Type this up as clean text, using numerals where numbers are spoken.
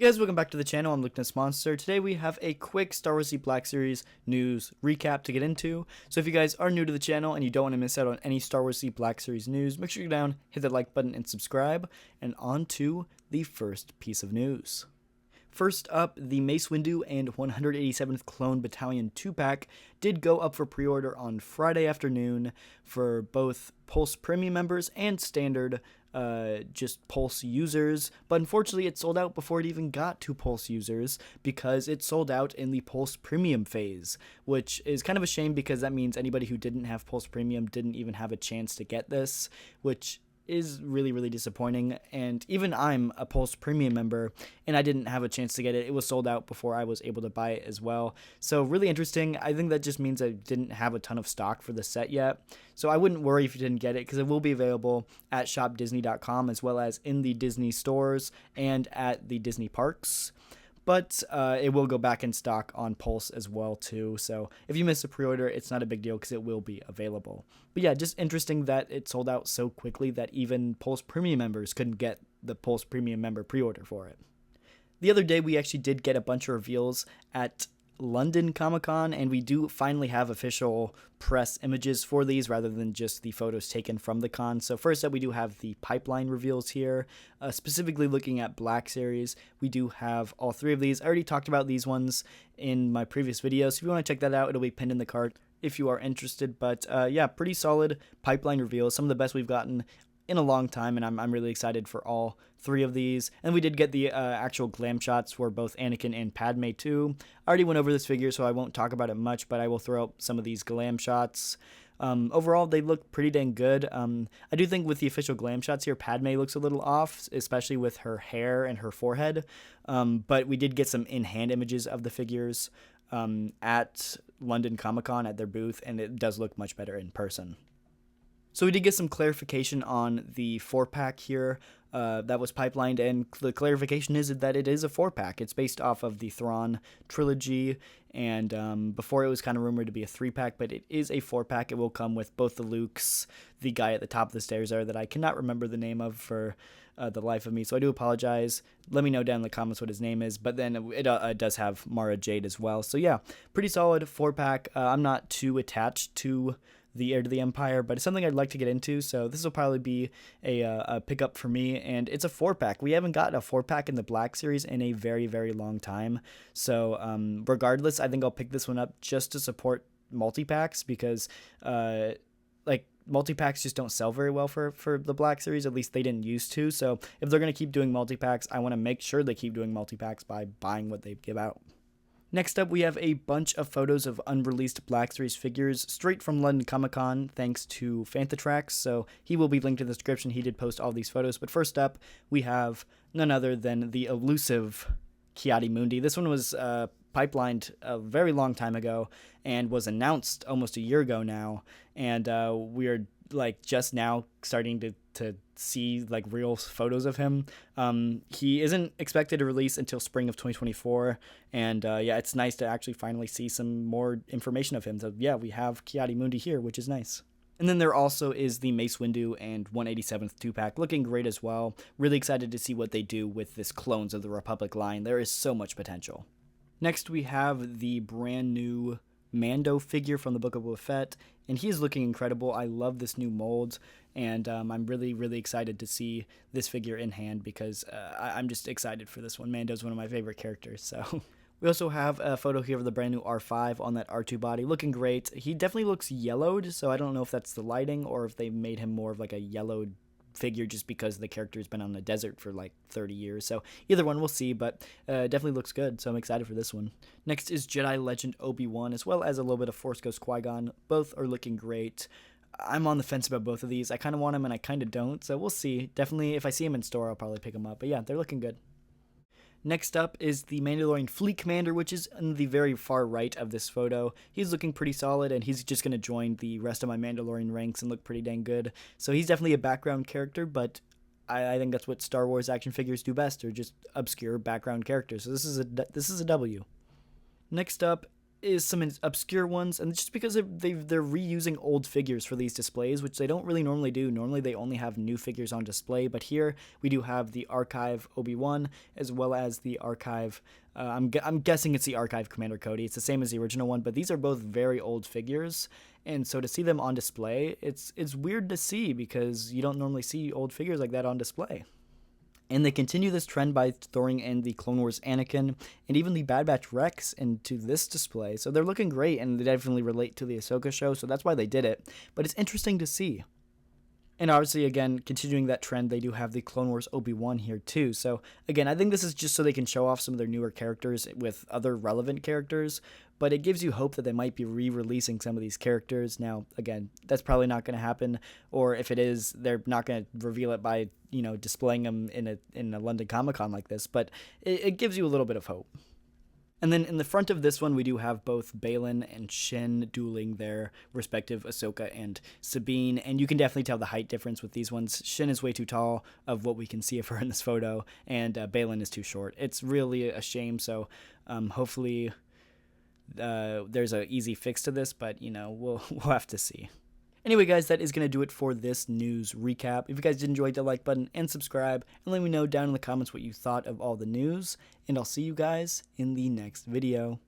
Hey guys, welcome back to the channel. I'm Lukeness Monster. Today we have a quick Star Wars The Black Series news recap to get into. So if you guys are new to the channel and you don't want to miss out on any Star Wars The Black Series news, make sure you go down, hit that like button, and subscribe. And on to the first piece of news. First up, the Mace Windu and 187th Clone Battalion 2-pack did go up for pre-order on Friday afternoon for both Pulse Premium members and standard just Pulse users, but unfortunately it sold out before it even got to Pulse users because it sold out in the Pulse Premium phase, which is kind of a shame because that means anybody who didn't have Pulse Premium didn't even have a chance to get this, which is really disappointing. And even I'm a Pulse Premium member and I didn't have a chance to get it. It was sold out before I was able to buy it as well. So really interesting. I think that just means I didn't have a ton of stock for the set yet. So I wouldn't worry if you didn't get it because it will be available at shopdisney.com as well as in the Disney stores and at the Disney parks. But it will go back in stock on Pulse as well too. So if you miss a pre-order, it's not a big deal because it will be available. But yeah, just interesting that it sold out so quickly that even Pulse Premium members couldn't get the Pulse Premium member pre-order for it. The other day, we actually did get a bunch of reveals at London Comic-Con, and we do finally have official press images for these rather than just the photos taken from the con. So first up, we do have the pipeline reveals here, specifically looking at Black Series. We do have all three of these. I already talked about these ones in my previous video, so if you want to check that out, it'll be pinned in the card if you are interested. But yeah, pretty solid pipeline reveals, some of the best we've gotten in a long time, and I'm really excited for all three of these. And we did get the actual glam shots for both Anakin and Padme too. I already went over this figure, so I won't talk about it much, but I will throw out some of these glam shots. Overall, they look pretty dang good. I do think with the official glam shots here, Padme looks a little off, especially with her hair and her forehead. But we did get some in-hand images of the figures at London Comic-Con at their booth, and it does look much better in person. So we did get some clarification on the 4-pack here that was pipelined, and the clarification is that it is a 4-pack. It's based off of the Thrawn trilogy, and before it was kind of rumored to be a 3-pack, but it is a 4-pack. It will come with both the Lukes, the guy at the top of the stairs there that I cannot remember the name of for the life of me, so I do apologize. Let me know down in the comments what his name is, but then it does have Mara Jade as well. So yeah, pretty solid 4-pack. I'm not too attached to the Heir to the Empire, but it's something I'd like to get into, so this will probably be a pickup for me, and it's a 4-pack. We haven't gotten a 4-pack in the Black Series in a very long time, so regardless, I think I'll pick this one up just to support multi-packs, because like multi-packs just don't sell very well for the Black Series. At least they didn't used to, so if they're going to keep doing multi-packs, I want to make sure they keep doing multi-packs by buying what they give out. Next up, we have a bunch of photos of unreleased Black Series figures straight from London Comic-Con thanks to Fantatrax, so he will be linked in the description. He did post all these photos, but first up, we have none other than the elusive Ki-Adi-Mundi. This one was pipelined a very long time ago and was announced almost a year ago now, and we are like just now starting to see like real photos of him. He isn't expected to release until spring of 2024, and yeah, it's nice to actually finally see some more information of him. So yeah, we have Ki-Adi-Mundi here, which is nice. And then there also is the Mace Windu and 187th 2-pack, looking great as well. Really excited to see what they do with this Clones of the Republic line. There is so much potential. Next, we have the brand new Mando figure from the Book of Boba Fett, and he's looking incredible. I love this new mold, and I'm really excited to see this figure in hand because I'm just excited for this one. Mando's one of my favorite characters, so. We also have a photo here of the brand new R5 on that R2 body, looking great. He definitely looks yellowed, so I don't know if that's the lighting or if they made him more of like a yellowed figure just because the character's been on the desert for like 30 years. So either one, we'll see, but definitely looks good, so I'm excited for this one. Next is Jedi Legend Obi-Wan, as well as a little bit of Force Ghost Qui-Gon. Both are looking great. I'm on the fence about both of these. I kind of want them and I kind of don't, so we'll see. Definitely, if I see them in store, I'll probably pick them up, but yeah, they're looking good. Next up is the Mandalorian Fleet Commander, which is in the very far right of this photo. He's looking pretty solid, and he's just going to join the rest of my Mandalorian ranks and look pretty dang good. So he's definitely a background character, but I think that's what Star Wars action figures do best, or just obscure background characters. So this is a W. Next up is some obscure ones, and just because they're reusing old figures for these displays, which they don't really normally do. Normally they only have new figures on display, but here we do have the Archive Obi-Wan as well as the Archive, I'm guessing it's the Archive Commander Cody. It's the same as the original one, but these are both very old figures, and so to see them on display, it's weird to see because you don't normally see old figures like that on display. And they continue this trend by throwing in the Clone Wars Anakin and even the Bad Batch Rex into this display. So they're looking great, and they definitely relate to the Ahsoka show, so that's why they did it. But it's interesting to see. And obviously, again, continuing that trend, they do have the Clone Wars Obi-Wan here too. So again, I think this is just so they can show off some of their newer characters with other relevant characters, but it gives you hope that they might be re-releasing some of these characters. Now, again, that's probably not going to happen, or if it is, they're not going to reveal it by, displaying them in a London Comic-Con like this, but it gives you a little bit of hope. And then in the front of this one, we do have both Baylan and Shin dueling their respective Ahsoka and Sabine, and you can definitely tell the height difference with these ones. Shin is way too tall of what we can see of her in this photo, and Baylan is too short. It's really a shame, so hopefully there's an easy fix to this, but, we'll have to see. Anyway, guys, that is going to do it for this news recap. If you guys did enjoy, hit the like button and subscribe, and let me know down in the comments what you thought of all the news, and I'll see you guys in the next video.